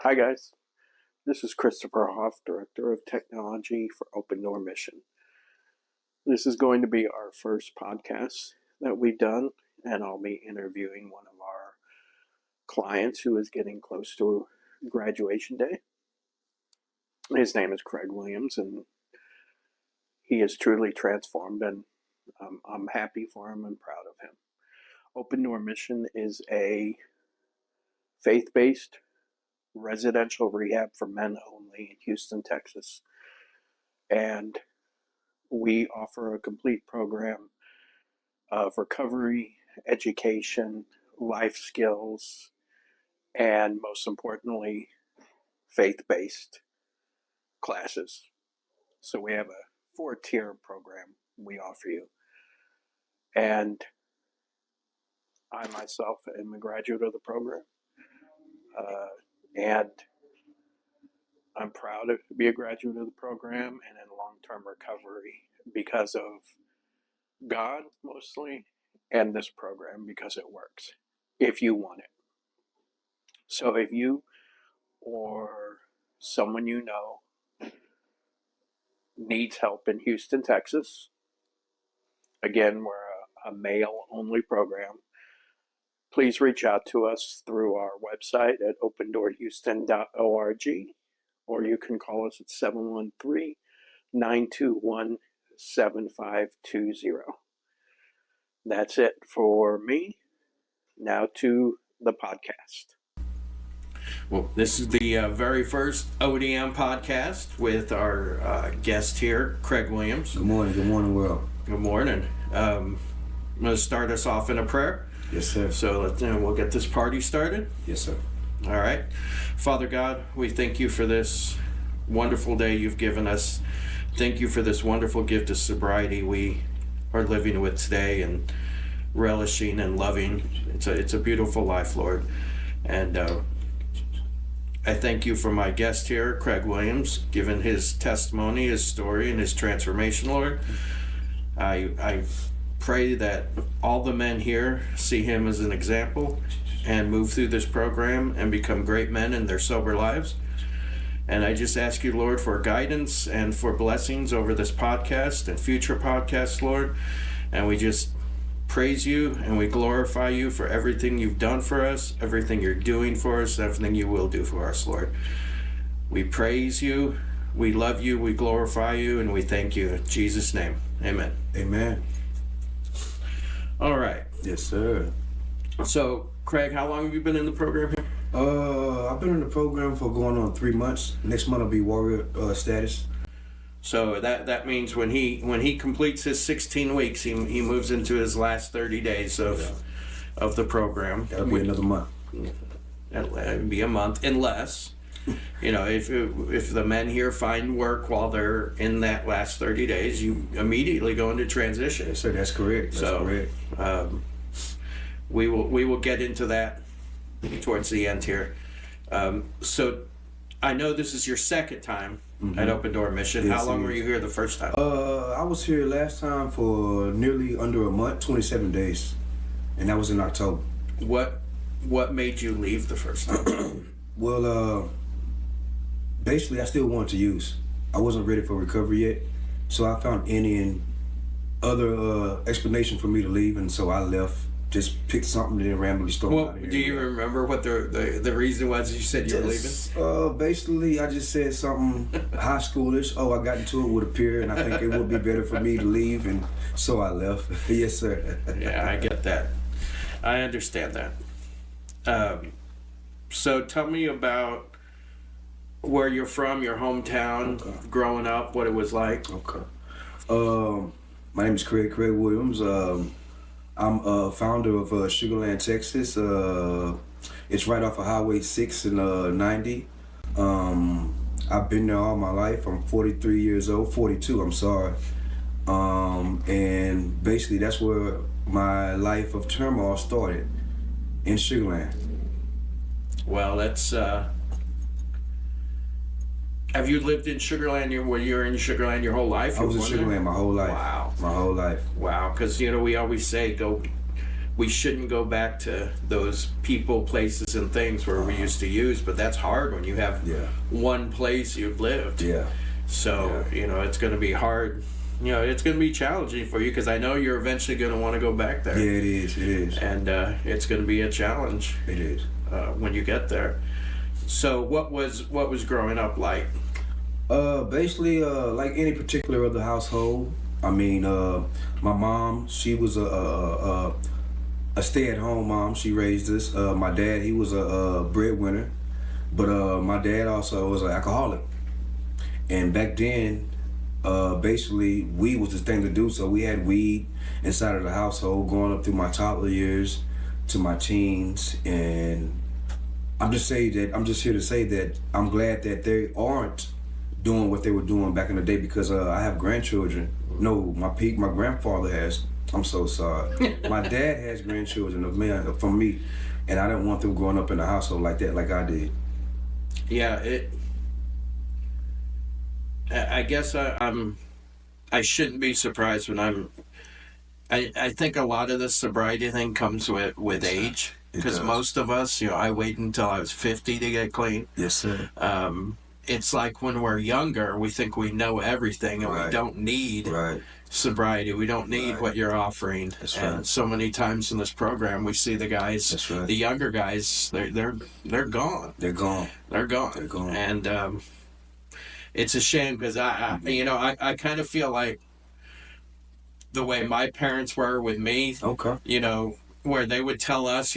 Hi guys, this is Christopher Hoff, Director of Technology for Open Door Mission. This is going to be our first podcast that we've done, and I'll be interviewing one of our clients who is getting close to graduation day. His name is Craig Williams, and he is truly transformed, and I'm happy for him and proud of him. Open Door Mission is a faith-based residential rehab for men only in Houston, Texas. And we offer a complete program of recovery, education, life skills, and most importantly, faith-based classes. So we have a 4-tier program we offer you. And I myself am a graduate of the program. And I'm proud to be a graduate of the program and in long-term recovery because of God mostly, and this program because it works if you want it. So if you or someone you know needs help in Houston, Texas, again, we're a male-only program. Please reach out to us through our website at opendoorhouston.org, or you can call us at 713-921-7520. That's it for me. Now to the podcast. Well, this is the very first ODM podcast with our guest here, Craig Williams. Good morning, world. Good morning. I'm going to start us off in a prayer. Yes, sir. So we'll get this party started. Yes, sir. All right. Father God, we thank you for this wonderful day you've given us. Thank you for this wonderful gift of sobriety we are living with today and relishing and loving. It's a beautiful life, Lord. And I thank you for my guest here, Craig Williams, given his testimony, his story, and his transformation, Lord. I pray that all the men here see him as an example and move through this program and become great men in their sober lives. And I just ask you, Lord, for guidance and for blessings over this podcast and future podcasts, Lord. And we just praise you and we glorify you for everything you've done for us, everything you're doing for us, everything you will do for us, Lord. We praise you, we love you, we glorify you, and we thank you. In Jesus' name, amen. Amen. All right. Yes, sir. So, Craig, how long have you been in the program here? I've been in the program for going on 3 months. Next month I'll be warrior status. So that means when he completes his 16 weeks, he moves into his last 30 days of the program. That'll be another month. That'll be a month, unless if the men here find work while they're in that last 30 days, you immediately go into transition. Yes, sir. That's correct. Correct. We will get into that towards the end here. So I know this is your second time at Open Door Mission. Yes, how long were you here the first time? I was here last time for nearly under a month, 27 days, and that was in October. What made you leave the first time? Well, basically, I still wanted to use. I wasn't ready for recovery yet, so I found any and other explanation for me to leave, and so I left. Just picked something and then randomly started out of here. Do you remember what the reason was you said you were leaving? Basically, I just said something high schoolish. Oh, I got into it with a peer, and I think it would be better for me to leave, and so I left. Yes, sir. Yeah, I get that. I understand that. So tell me about where you're from, your hometown, growing up, what it was like. Okay. My name is Craig Williams. I'm a founder of Sugarland, Texas. It's right off of Highway 6 and 90. I've been there all my life. I'm 43 years old, 42, I'm sorry. And basically that's where my life of turmoil started, in Sugarland. Well, that's... Have you lived in Sugarland? Were you in Sugarland your whole life? I was in Sugarland my whole life. Wow. My whole life. Wow, because we always say go we shouldn't go back to those people, places, and things where we used to use, but that's hard when you have one place you've lived. So, it's going to be hard. It's going to be challenging for you, because I know you're eventually going to want to go back there. Yeah, it is. And it's going to be a challenge. It is. When you get there. So what was growing up like? Basically, like any particular other household. I mean, my mom, she was a stay-at-home mom. She raised us. My dad, he was a breadwinner, but my dad also was an alcoholic. And back then, basically, weed was the thing to do. So we had weed inside of the household going up through my toddler years to my teens. And I'm just here to say that I'm glad that they aren't doing what they were doing back in the day, because I have grandchildren. No, my grandfather has. I'm so sorry. My dad has grandchildren from me, and I didn't want them growing up in a household like that, like I did. Yeah, I guess I shouldn't be surprised when I think a lot of this sobriety thing comes with age, because most of us, I waited until I was 50 to get clean. Yes, sir. It's like when we're younger, we think we know everything, and we don't need sobriety. We don't need what you're offering. That's and so many times in this program, we see the guys, the younger guys, they're gone. They're gone. They're gone. And it's a shame, because I kind of feel like the way my parents were with me. Okay. Where they would tell us,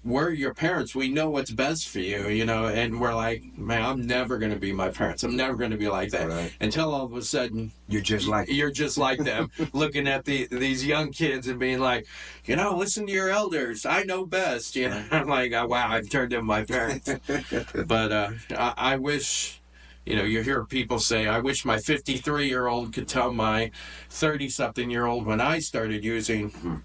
we're your parents. We know what's best for you, and we're like, man, I'm never going to be my parents. I'm never going to be like that. Right. Until all of a sudden, you're just like them, looking at these young kids and being like, listen to your elders. I know best. I'm like, oh, wow, I've turned into my parents. But I wish, you hear people say, I wish my 53-year-old could tell my 30-something-year-old when I started using,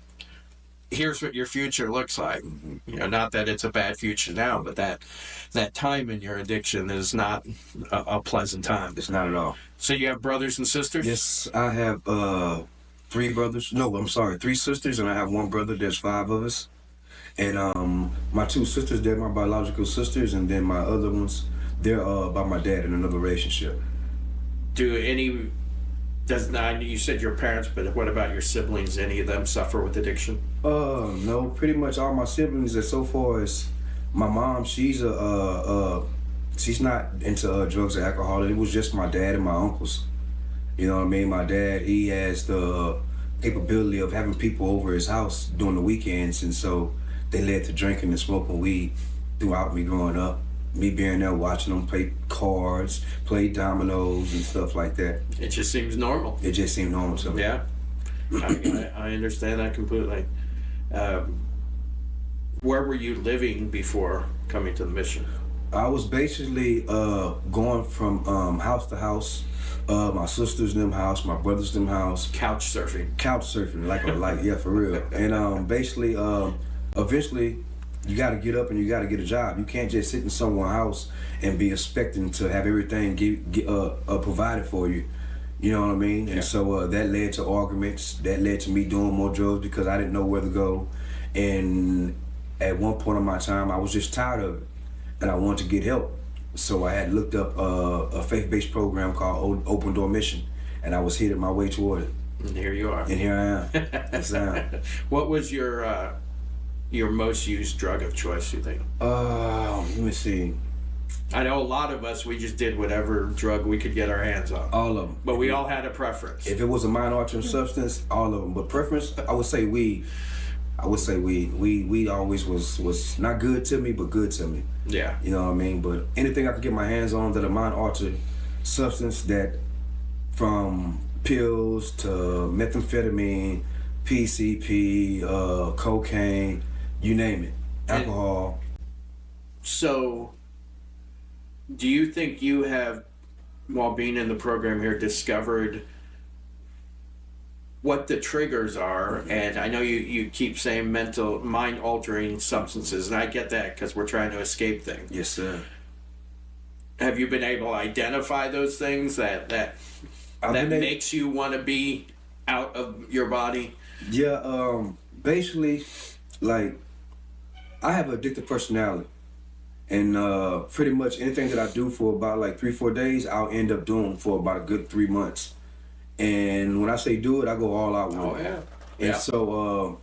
here's what your future looks like. Not that it's a bad future now, but that time in your addiction is not a pleasant time. It's not at all. So you have brothers and sisters? Yes, I have 3 brothers. No, I'm sorry, 3 sisters, and I have 1 brother. There's 5 of us. And my 2 sisters, they're my biological sisters, and then my other ones, they're by my dad in another relationship. You said your parents, but what about your siblings? Any of them suffer with addiction? No, pretty much all my siblings. And so far as my mom, she's she's not into drugs or alcohol. It was just my dad and my uncles. You know what I mean? My dad, he has the capability of having people over his house during the weekends, and so they led to drinking and smoking weed throughout me growing up. Me being there watching them play cards, play dominoes and stuff like that. It just seems normal. It just seemed normal to me. Yeah. I understand that completely. Where were you living before coming to the mission? I was basically going from house to house. My sister's them house, my brother's them house. Couch surfing, yeah, for real. And basically, eventually, you got to get up and you got to get a job. You can't just sit in someone's house and be expecting to have everything provided for you. You know what I mean? Yeah. And so that led to arguments. That led to me doing more drugs because I didn't know where to go. And at one point in my time, I was just tired of it, and I wanted to get help. So I had looked up a faith-based program called Open Door Mission, and I was headed my way toward it. And here you are. And here I am. Yes, I am. What was your most used drug of choice, you think? Let me see. I know a lot of us, we just did whatever drug we could get our hands on. All of them. But we all had a preference. If it was a mind-altering substance, all of them. But preference, I would say weed. Weed always was not good to me, but good to me. Yeah. You know what I mean? But anything I could get my hands on that a mind-altering substance, that from pills to methamphetamine, PCP, cocaine, you name it, alcohol. So, do you think you have, while being in the program here, discovered what the triggers are? And I know you keep saying mind-altering substances, and I get that because we're trying to escape things. Yes, sir. Have you been able to identify those things that makes you want to be out of your body? Yeah, Basically, like, I have an addictive personality. And pretty much anything that I do for about like 3-4 days, I'll end up doing for about a good 3 months. And when I say do it, I go all out with it. Oh, yeah. And so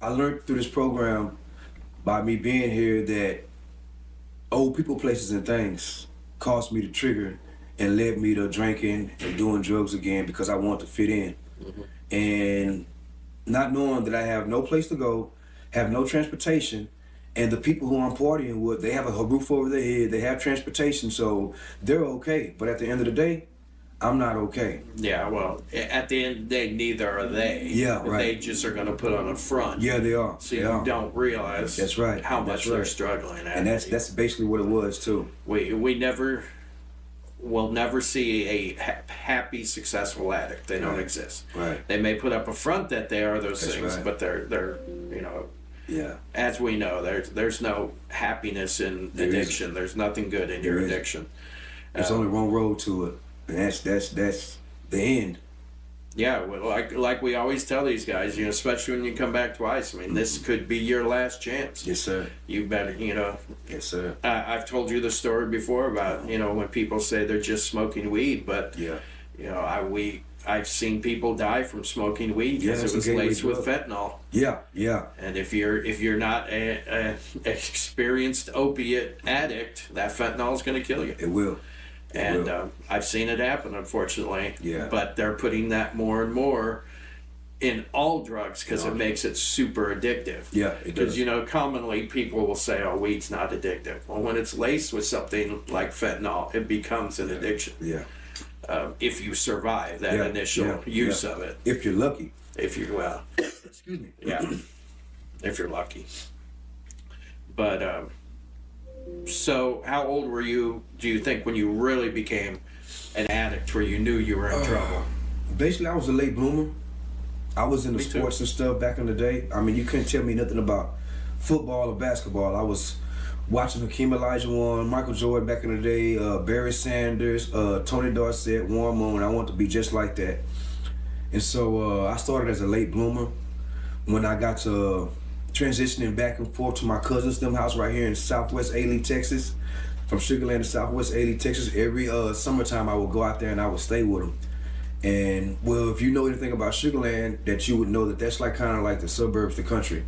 I learned through this program by me being here that old people, places, and things caused me to trigger and led me to drinking and doing drugs again because I want to fit in. And not knowing that I have no place to go, have no transportation, and the people who I'm partying with, they have a roof over their head, they have transportation, so they're okay. But at the end of the day, I'm not okay. Yeah, well, at the end of the day, neither are they. Yeah, right. They just are going to put on a front. Yeah, they are. So you don't realize that's right. how much they're struggling at. And that's basically what it was, too. We'll never see a happy, successful addict. They don't exist. Right. They may put up a front that they are those things, right. but they're as we know, there's no happiness in addiction. There's nothing good in your addiction. There's only one road to it, and that's the end. Yeah, well, like we always tell these guys, especially when you come back twice. I mean, this could be your last chance. Yes, sir. You better, Yes, sir. I've told you the story before about when people say they're just smoking weed, but I've seen people die from smoking weed because it was laced with fentanyl. Yeah, yeah. And if you're not a experienced opiate addict, that fentanyl is going to kill you. It will. And I've seen it happen, unfortunately. Yeah. But they're putting that more and more in all drugs because it makes it super addictive. Yeah, it does. Because, commonly people will say, oh, weed's not addictive. Well, when it's laced with something like fentanyl, it becomes an addiction. Yeah. If you survive that initial use of it. If you're lucky. Excuse me. Yeah. If you're lucky. But, so how old were you, do you think, when you really became an addict where you knew you were in trouble? Basically, I was a late bloomer. I was into sports and stuff back in the day. I mean, you couldn't tell me nothing about football or basketball. I was watching Hakeem Olajuwon, Michael Jordan back in the day, Barry Sanders, Tony Dorsett, Warren Moon. I wanted to be just like that. And so I started as a late bloomer. When I got to transitioning back and forth to my cousin's house right here in Southwest A-Leaf, Texas, from Sugar Land to Southwest A-Leaf, Texas, every summertime I would go out there and I would stay with them. And well, if you know anything about Sugar Land, that you would know that that's like kind of like the suburbs, the country.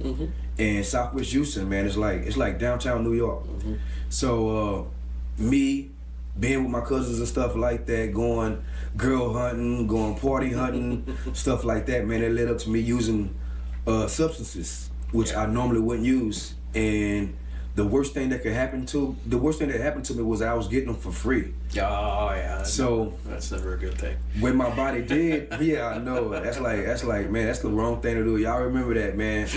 And Southwest Houston, man, it's like downtown New York. So me being with my cousins and stuff like that, going girl hunting, going party hunting, stuff like that, man, it led up to me using substances, which I normally wouldn't use. And the worst thing that happened to me was I was getting them for free. Oh yeah. So that's never a good thing. When my body did, yeah, I know. That's like, man, that's the wrong thing to do. Y'all remember that, man.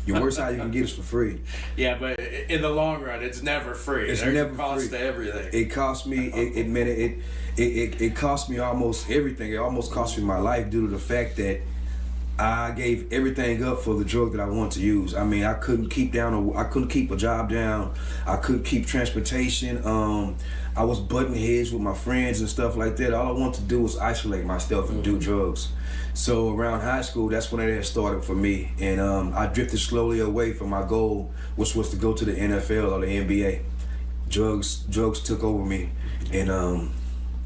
Your worst high you can get is for free. Yeah, but in the long run, it's never free. It's There's never a cost free. to everything. It cost me. It cost me almost everything. It almost cost me my life due to the fact that I gave everything up for the drug that I wanted to use. I mean, I couldn't keep a job down. I couldn't keep transportation. I was butting heads with my friends and stuff like that. All I wanted to do was isolate myself and do drugs. So around high school, that's when it had started for me. And I drifted slowly away from my goal, which was to go to the NFL or the NBA. Drugs took over me. And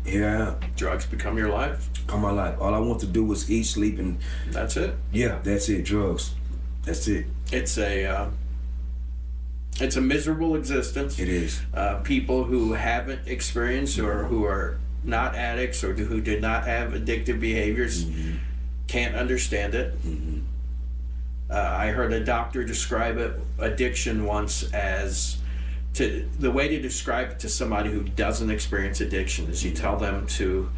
here I am. Drugs become your life? All my life. All I want to do was eat, sleep, and... That's it? Yeah, that's it. Drugs. That's it. It's a miserable existence. It is. People who haven't experienced or who are not addicts or who did not have addictive behaviors can't understand it. I heard a doctor describe addiction once as... the way to describe it to somebody who doesn't experience addiction is you tell them to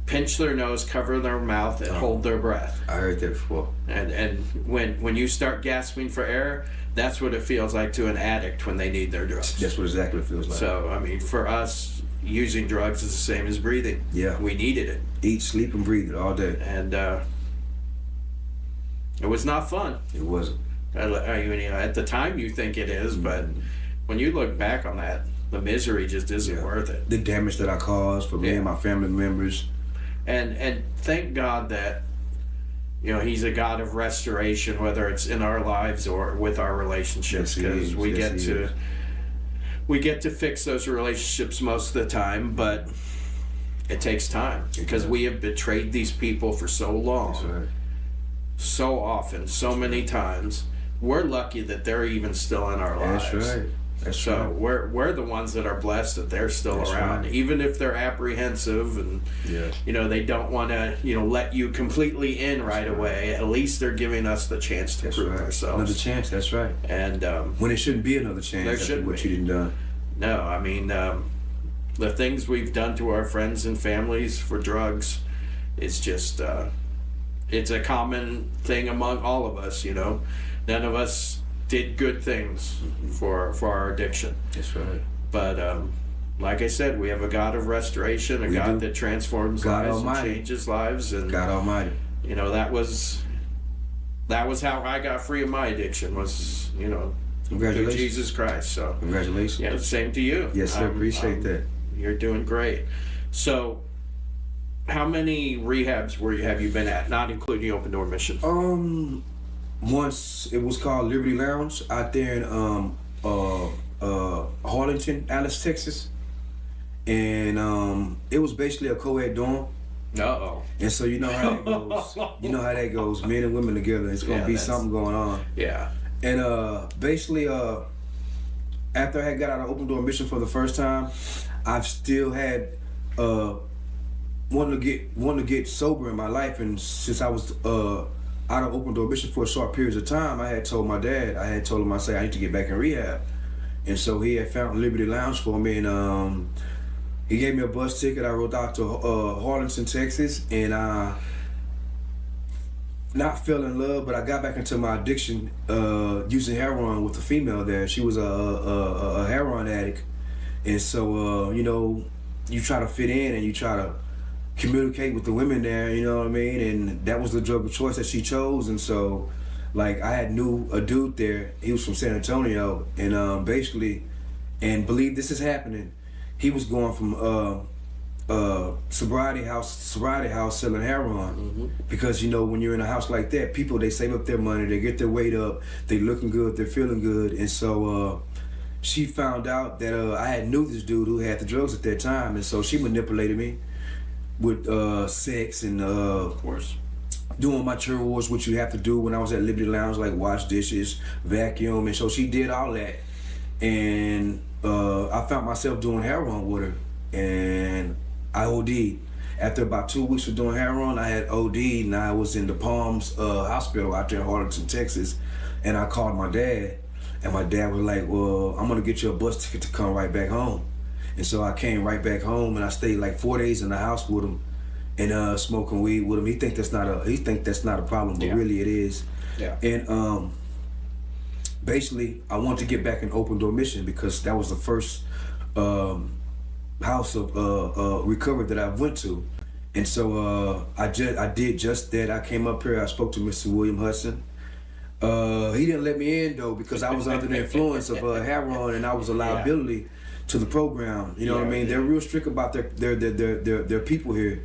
pinch their nose, cover their mouth, and hold their breath. I heard that before. And when you start gasping for air, that's what it feels like to an addict when they need their drugs. That's what exactly it feels like. So, I mean, for us, using drugs is the same as breathing. Yeah. We needed it. Eat, sleep, and breathe it all day. And it was not fun. It wasn't. I mean, at the time you think it is, but when you look back on that, the misery just isn't worth it. The damage that I caused for me and my family members. And thank God that He's a God of restoration, whether it's in our lives or with our relationships, because we get to fix those relationships most of the time, but it takes time because we have betrayed these people for so long. That's right. So often, so many times. We're lucky that they're even still in our lives. That's right. So we're the ones that are blessed that they're still around, right. even if they're apprehensive and they don't want to let you completely in right away. At least they're giving us the chance to prove ourselves. Another chance. That's right. And when it shouldn't be another chance. There shouldn't what be. you didn't done. No, I mean the things we've done to our friends and families for drugs, it's just it's a common thing among all of us. None of us did good things for our addiction. That's right. But like I said, we have a God of restoration, a God that transforms lives and changes lives, and God Almighty. That was how I got free of my addiction, was through Jesus Christ. So congratulations. Yeah, same to you. Yes, sir. Appreciate that. You're doing great. So, how many rehabs have you been at, not including Open Door Mission? Once it was called Liberty Lounge out there in Harlington, Alice, Texas, and it was basically a co-ed dorm. Uh-oh. And so you know how that goes. You know how that goes. Men and women together. It's gonna be something going on. Yeah. And basically, after I had got out of Open Door Mission for the first time, I've still had wanting to get sober in my life, and since I was out of Open Door Mission for short periods of time, I had told my dad, I need to get back in rehab. And so he had found Liberty Lounge for me, and he gave me a bus ticket. I rode out to Harlington, Texas, and not fell in love, but I got back into my addiction using heroin with a female there. She was a heroin addict. And so, you try to fit in and you try to communicate with the women there, you know what I mean? And that was the drug of choice that she chose. And so, I knew a dude there. He was from San Antonio, and basically, and believe this is happening, he was going from sobriety house selling heroin, because when you're in a house like that, people, they save up their money, they get their weight up, they looking good, they're feeling good. And so she found out that I had knew this dude who had the drugs at that time, and so she manipulated me with sex and of course doing my chores, which you have to do when I was at Liberty Lounge, like wash dishes, vacuum. And so she did all that, and I found myself doing heroin with her, and I OD'd. After about 2 weeks of doing heroin, I had OD'd, and I was in the Palms hospital out there in Harlington, Texas. And I called my dad, and my dad was like, well, I'm gonna get you a bus ticket to come right back home. And so I came right back home, and I stayed like 4 days in the house with him, and smoking weed with him. He think that's not a problem, but really it is. Yeah. And basically, I wanted to get back in Open Door Mission because that was the first house of recovery that I went to. And so I did just that. I came up here, I spoke to Mr. William Hudson. He didn't let me in though, because I was under the influence of heroin, and I was a liability to the program. You know what I mean? They're real strict about their people here.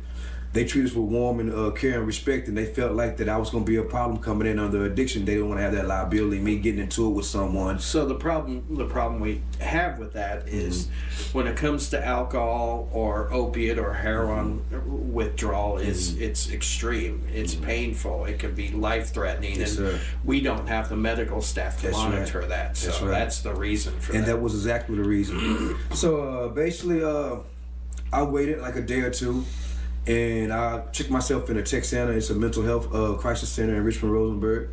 They treat us with warm and care and respect, and they felt like that I was going to be a problem coming in under addiction. They didn't want to have that liability, me getting into it with someone. So the problem we have with that is when it comes to alcohol or opiate or heroin withdrawal, it's extreme. It's painful. It can be life-threatening, and we don't have the medical staff to monitor that. So that's the reason for that. And that was exactly the reason. So basically, I waited like a day or two, and I checked myself in a tech center. It's a mental health crisis center in Richmond, Rosenberg.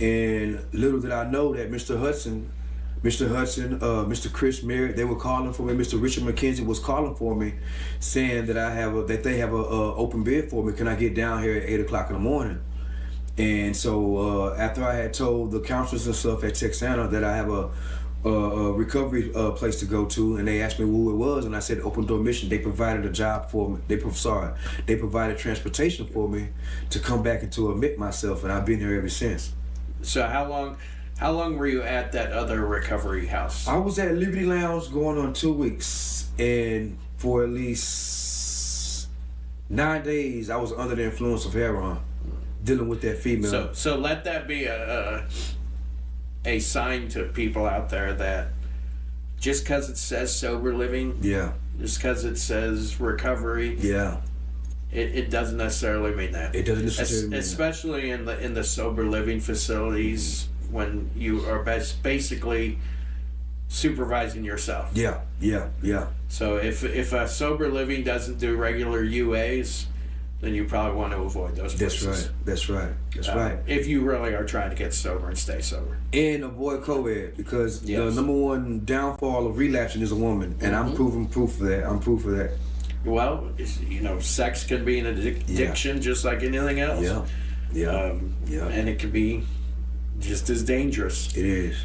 And little did I know that Mr. Hudson, Mr. Chris Merritt, they were calling for me. Mr. Richard McKenzie was calling for me, saying that they have a open bed for me. Can I get down here at 8 o'clock in the morning? And so after I had told the counselors and stuff at Tech Center that I have a recovery place to go to, and they asked me who it was, and I said Open Door Mission. They provided a job for me. They provided transportation for me to come back and to admit myself, and I've been here ever since. So how long were you at that other recovery house? I was at Liberty Lounge going on 2 weeks, and for at least 9 days I was under the influence of heroin. dealing with that female. So let that be a sign to people out there that just because it says sober living, just because it says recovery, it doesn't necessarily mean that. It doesn't necessarily mean especially in the sober living facilities when you are basically supervising yourself. Yeah. So if a sober living doesn't do regular UAs, then you probably want to avoid those places. That's right. If you really are trying to get sober and stay sober. And avoid co-ed, because the number one downfall of relapsing is a woman, and I'm proof of that. Well, sex can be an addiction just like anything else. And it can be just as dangerous. It is.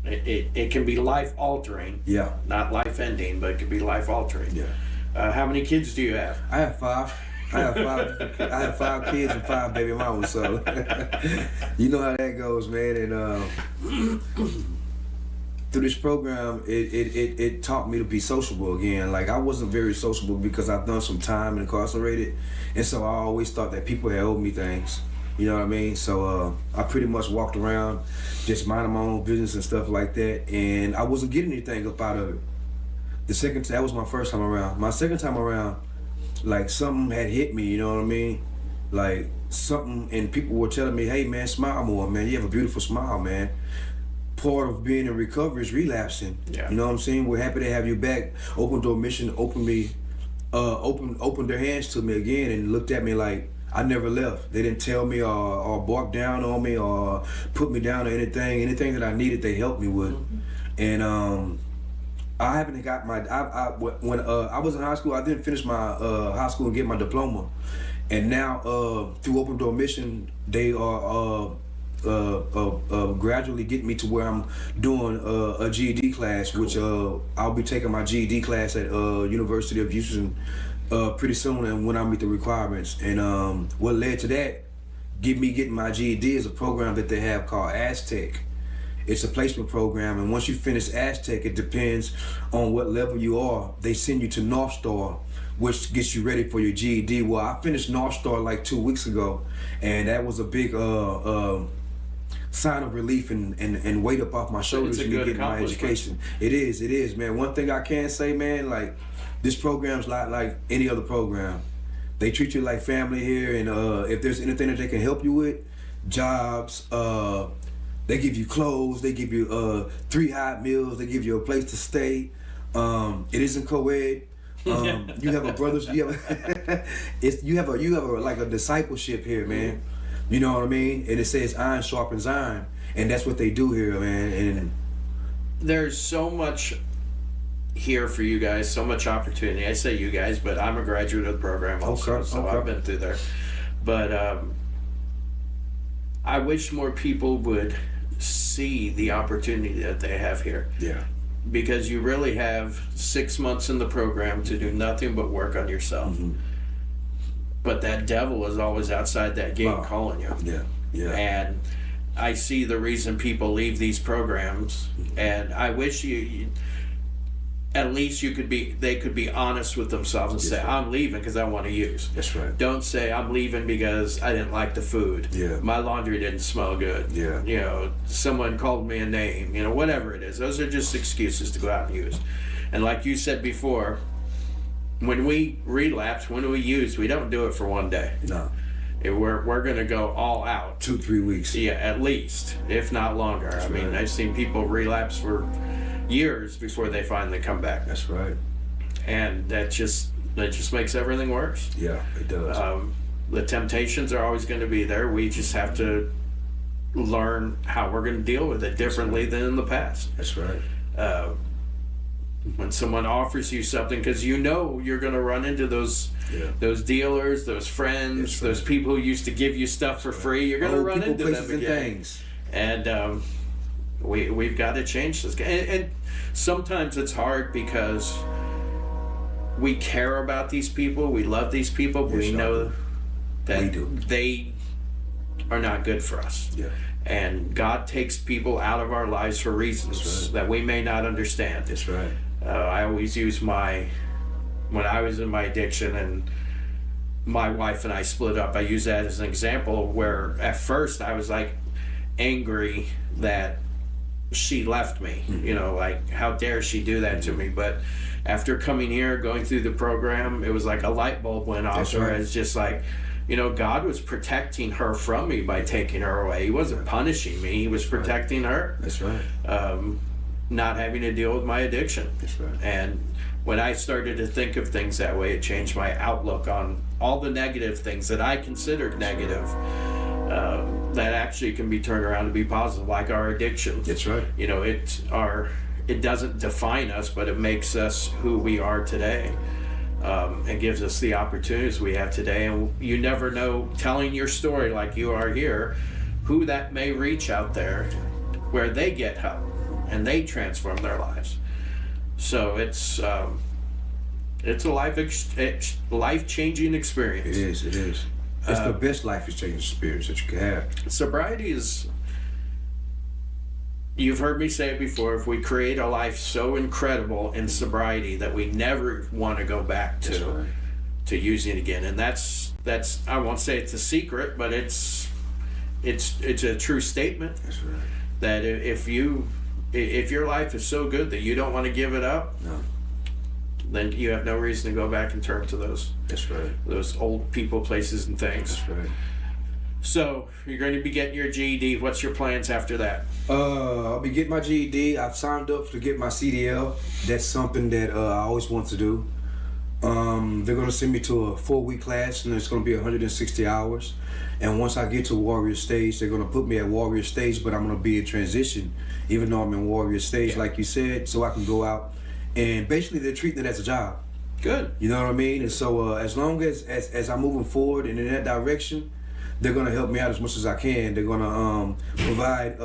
It can be life altering. Not life ending, but it can be life altering. How many kids do you have? I have 5. I have 5 kids and 5 baby mamas, so you know how that goes, man. And through this program, it taught me to be sociable again. Like, I wasn't very sociable because I've done some time incarcerated, and so I always thought that people had owed me things. You know what I mean? So I pretty much walked around just minding my own business and stuff like that, and I wasn't getting anything up out of it. That was my first time around. My second time around, like, something had hit me, you know what I mean? Like, something, and people were telling me, hey man, smile more, man. You have a beautiful smile, man. Part of being in recovery is relapsing. You know what I'm saying? We're happy to have you back. Open Door Mission opened their hands to me again and looked at me like I never left. They didn't tell me or bark down on me or put me down or anything. Anything that I needed, they helped me with. And I haven't got my. When I was in high school, I didn't finish my high school and get my diploma. And now through Open Door Mission, they are gradually getting me to where I'm doing a GED class, which I'll be taking my GED class at University of Houston pretty soon, and when I meet the requirements. And what led to that, me getting my GED, is a program that they have called Aztec. It's a placement program, and once you finish Aztec, it depends on what level you are. They send you to North Star, which gets you ready for your GED. Well, I finished North Star like 2 weeks ago, and that was a big sign of relief and weight up off my shoulders to get my education. It is, man. One thing I can say, man, like, this program's not like any other program. They treat you like family here, and if there's anything that they can help you with, jobs, they give you clothes, they give you 3 hot meals, they give you a place to stay. It isn't co-ed. You have a brothers, you have a discipleship here, man. You know what I mean? And it says iron sharpens iron, and that's what they do here, man. And there's so much here for you guys, so much opportunity. I say you guys, but I'm a graduate of the program also, so I've been through there. But I wish more people would see the opportunity that they have here. Because you really have 6 months in the program to do nothing but work on yourself. But that devil is always outside that gate calling you. And I see the reason people leave these programs, and I wish you at least they could be honest with themselves and say, I'm leaving because I want to use. That's right. Don't say, I'm leaving because I didn't like the food. My laundry didn't smell good. Someone called me a name, whatever it is. Those are just excuses to go out and use. And like you said before, when we relapse, when we use, we don't do it for one day. No. We're going to go all out. 2-3 weeks. Yeah, at least, if not longer. That's right. I've seen people relapse for years before they finally come back. That's right. And that just makes everything worse. Yeah, it does. The temptations are always going to be there. We just have to learn how we're going to deal with it differently than in the past. That's right. When someone offers you something, because you're going to run into those dealers, those friends, those people who used to give you stuff for free. You're going to run into them again. Things. And we've got to change this. And sometimes it's hard because we care about these people, we love these people, but we know that they are not good for us. And God takes people out of our lives for reasons that we may not understand. That's right. I always use when I was in my addiction, and my wife and I split up. I use that as an example where at first I was like angry that she left me, you know, like how dare she do that to me. But after coming here, going through the program, it was like a light bulb went off. Where it's just like, you know, God was protecting her from me by taking her away. He wasn't punishing me. He was protecting her. That's right. Not having to deal with my addiction. That's right. And when I started to think of things that way, it changed my outlook on all the negative things that I considered negative, that actually can be turned around to be positive, like our addiction. That's right. You know, it doesn't define us, but it makes us who we are today. And gives us the opportunities we have today. And you never know, telling your story like you are here, who that may reach out there where they get help and they transform their lives. So it's a life-changing experience. It is. It's the best life-changing experience that you can have. Sobriety is, you've heard me say it before, if we create a life so incredible in sobriety that we never want to go back to using it again. And that's I won't say it's a secret, but it's a true statement. That's right. That if your life is so good that you don't want to give it up, then you have no reason to go back and turn to those. That's right. Those old people, places, and things. That's right. So you're going to be getting your GED. What's your plans after that? I'll be getting my GED. I've signed up to get my CDL. That's something that I always want to do. They're going to send me to a 4-week class, and it's going to be 160 hours. And once I get to Warrior Stage, they're going to put me at Warrior Stage, but I'm going to be in transition, even though I'm in Warrior Stage, like you said, so I can go out. And basically, they're treating it as a job. Good. You know what I mean? And so as long as I'm moving forward and in that direction, they're going to help me out as much as I can. They're going to provide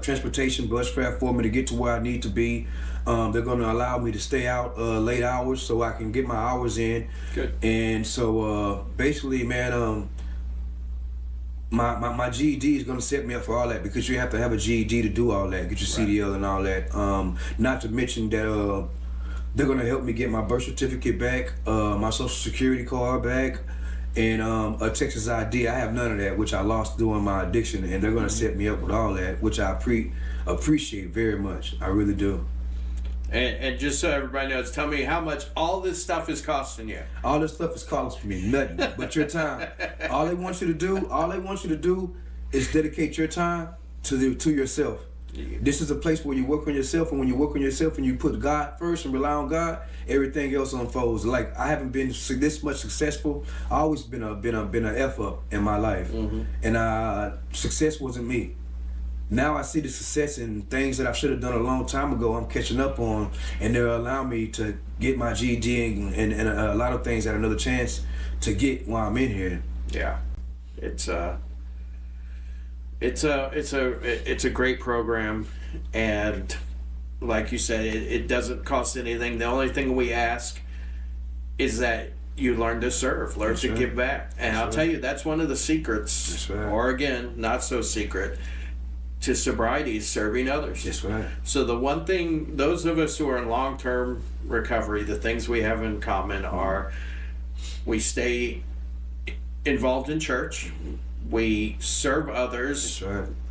transportation, bus fare for me to get to where I need to be. They're going to allow me to stay out late hours so I can get my hours in. Good. And so basically, man, my GED is going to set me up for all that, because you have to have a GED to do all that, get your CDL and all that. Not to mention that they're going to help me get my birth certificate back, my social security card back, and a Texas ID. I have none of that, which I lost during my addiction, and they're going to set me up with all that, which I appreciate very much. I really do. And just so everybody knows, tell me how much all this stuff is costing you. All this stuff is costing me nothing but your time. All they want you to do is dedicate your time to yourself. This is a place where you work on yourself, and when you work on yourself and you put God first and rely on God, everything else unfolds. Like, I haven't been this much successful. I always been an F up in my life, and success wasn't me. Now I see the success in things that I should have done a long time ago. I'm catching up on, and they're allowing me to get my GED and a lot of things at another chance to get while I'm in here. Yeah, it's a great program, and like you said, it doesn't cost anything. The only thing we ask is that you learn to serve, learn to give back. And I'll tell you, that's one of the secrets, or again, not so secret, to sobriety is serving others. That's right. So the one thing, those of us who are in long-term recovery, the things we have in common are we stay involved in church, we serve others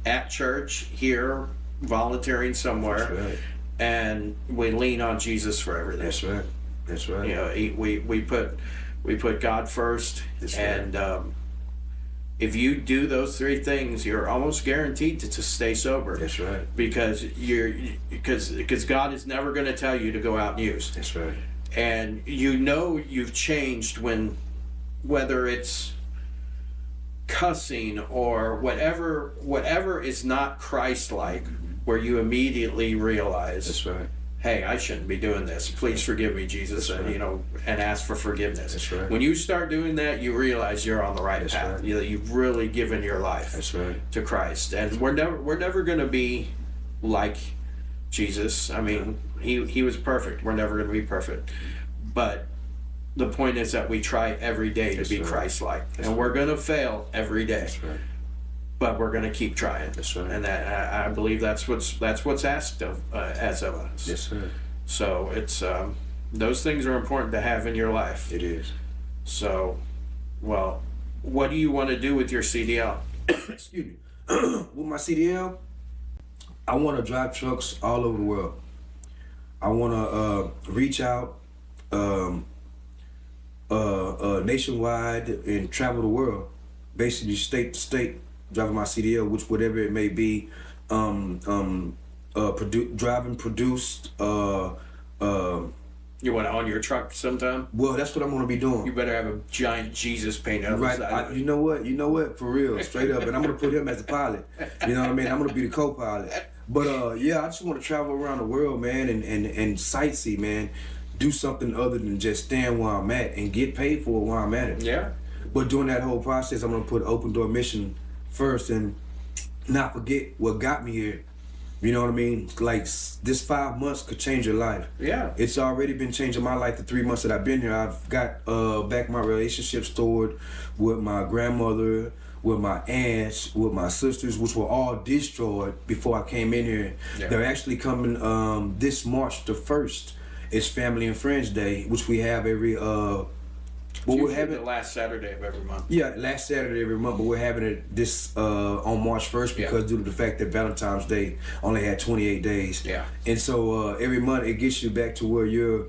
at church, here, volunteering somewhere, and we lean on Jesus for everything. That's right. That's right. You know, we put God first, and if you do those three things, you're almost guaranteed to stay sober. That's right. Because because God is never going to tell you to go out and use. That's right. And you know you've changed whether it's cussing or whatever is not Christ-like, where you immediately realize, that's right, hey, I shouldn't be doing this. Please forgive me, Jesus, and ask for forgiveness. That's right. When you start doing that, you realize you're on the right path. Right. You've really given your life to Christ, and we're never going to be like Jesus. I mean, he was perfect. We're never going to be perfect, but the point is that we try every day to be Christ-like, and we're going to fail every day. That's right. But we're going to keep trying. That's right. And I believe that's what's asked of as of us. Yes, sir. So it's those things are important to have in your life. It is. So, well, what do you want to do with your CDL? Excuse me. With my CDL, I want to drive trucks all over the world. I want to reach out nationwide and travel the world, basically state to state, driving my CDL, which whatever it may be, driving, produced. You want to own your truck sometime? Well, that's what I'm gonna be doing. You better have a giant Jesus painted on Right, the side of it. you know what, for real, straight up, and I'm gonna put him as a pilot. You know what I mean? I'm gonna be the co-pilot. But yeah, I just want to travel around the world, man, and sightsee, man. Do something other than just stand where I'm at and get paid for it while I'm at it. Yeah. But during that whole process, I'm gonna put Open Door Mission first and not forget what got me here. You know what I mean? Like, this 5 months could change your life. Yeah. It's already been changing my life the 3 months that I've been here. I've got back my relationships stored with my grandmother, with my aunts, with my sisters, which were all destroyed before I came in here. Yeah. They're actually coming this March the 1st. It's Family and Friends Day, which we have every We're having the last Saturday of every month. Yeah, last Saturday every month, but we're having it this on March 1st because due to the fact that Valentine's Day only had 28 days. Yeah. And so every month it gets you back to where you're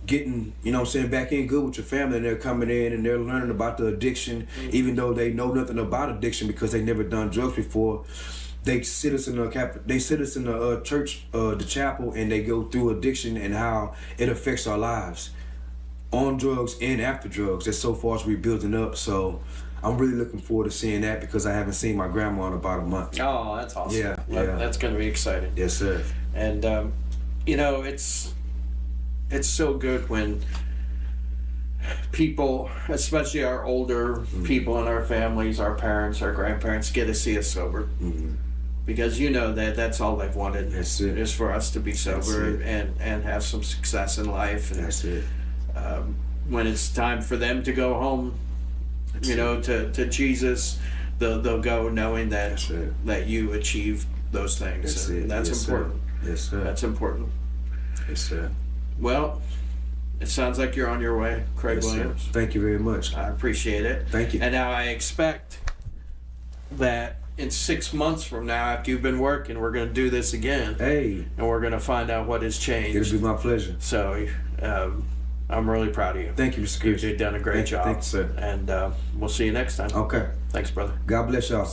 getting, you know what I'm saying, back in good with your family, and they're coming in and they're learning about the addiction, even though they know nothing about addiction because they never done drugs before. They sit us in the church, the chapel, and they go through addiction and how it affects our lives. On drugs and after drugs. That's so far as we're building up. So I'm really looking forward to seeing that because I haven't seen my grandma in about a month. Oh, that's awesome. Yeah. That's going to be exciting. Yes, sir. And, you know, it's so good when people, especially our older people in our families, our parents, our grandparents, get to see us sober. Mm-hmm. Because you know that's all they've wanted. That's it. Is for us to be sober and have some success in life. And, That's it. when it's time for them to go home, to Jesus, they'll go knowing that you achieved those things. That's important. Yes, sir. That's important. Yes, sir. Well, it sounds like you're on your way, Craig Williams. Sir. Thank you very much. I appreciate it. Thank you. And now I expect that in 6 months from now, after you've been working, we're going to do this again. Hey. And we're going to find out what has changed. It'll be my pleasure. So, I'm really proud of you. Thank you, Mr. Chris. You've done a great job. Thank you, sir. And we'll see you next time. Okay. Thanks, brother. God bless y'all.